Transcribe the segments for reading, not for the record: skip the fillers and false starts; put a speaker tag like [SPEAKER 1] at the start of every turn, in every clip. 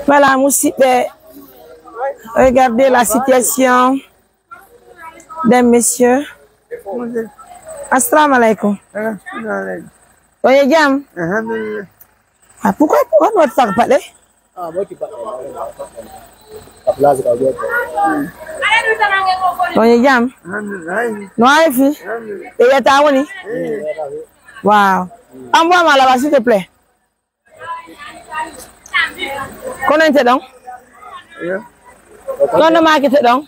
[SPEAKER 1] Voilà, Moussipé. Regardez la situation d'un monsieur. Assalamu alaikum. Oye, Jam. Ah, pourquoi on ne va pas parler? Oye, Jam. Non, Aïfi. Et y a ta woni? Wow. Envoie-moi là-bas, s'il te plaît. Combien tu es donc? Combien tu es donc?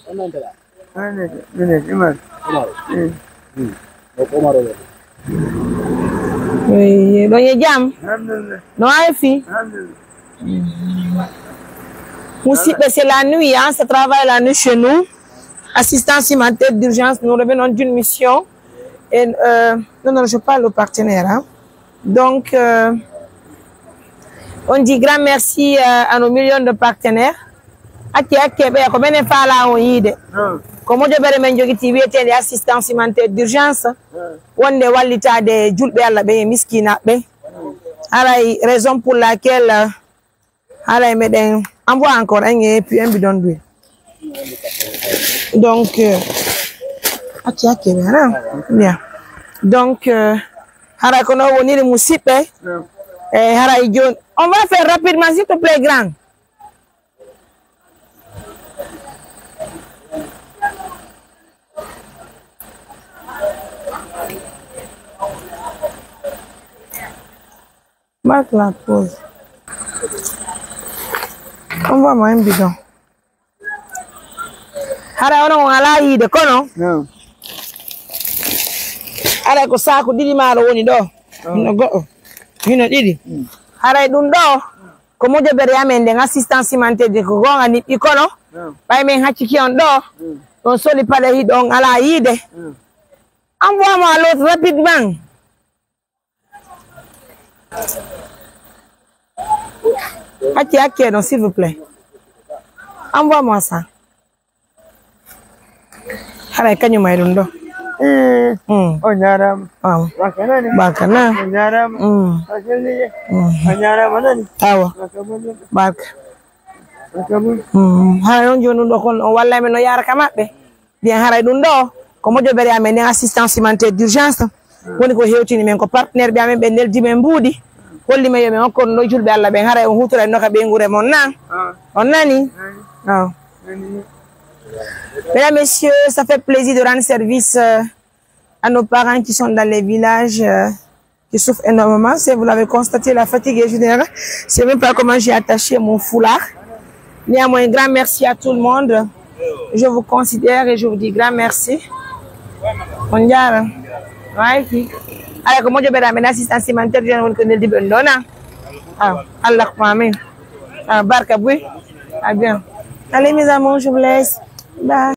[SPEAKER 1] Oui, donc il y a Jam. Non, Aïfi. C'est la nuit, hein, ça travaille la nuit chez nous. Assistance humanitaire d'urgence, nous revenons d'une mission. Et, non, je parle au partenaire. Hein. Donc, on dit grand merci à nos millions de partenaires. Comme je vais remercier l'assistance humanitaire d'urgence, on est walita de julbe alla be miskina be. Alors, raison pour laquelle envoie encore un et puis un bidon d'huile. Donc, bien. Donc, on va faire rapidement, s'il te plaît, grand. Marque la pause. Envoie-moi un bidon. On a la idée, non? Non. Ara ko saako didi maaro woni do no go'o hino didi haray dum do ko mo jobere amen den assistance humanitaire de ko gonga ni ikono bay men hacciki on do on soli pade hi don ala yide envoie-moi l'autre rapidement hacci non s'il vous plaît envoie-moi ça haray kanyu may dum do oh nyaram bakana nyaram nyaram nani awa bak ha on jonu do kon walla men no yara kamabbe bien haray dum do ko mo jobere amen assistance humanitaire d'urgence woni ko hewtini men ko partenaire be amen be neldi men mbudi holli men yomen on no julbe Allah be haray on hutura no ka be ngure mon nan on nani ah Mesdames, Messieurs, ça fait plaisir de rendre service à nos parents qui sont dans les villages qui souffrent énormément. Si vous l'avez constaté, la fatigue est générale. Je ne sais même pas comment j'ai attaché mon foulard. Néanmoins, un grand merci à tout le monde. Je vous considère et je vous dis grand merci. On y a. Ouais. Alors, comment je vais ramener l'assistance humanitaire, je ne connais pas. Ah, Allah, amen. Ah, barka, oui. Ah, bien. Allez, mes amours, je vous laisse. Bye.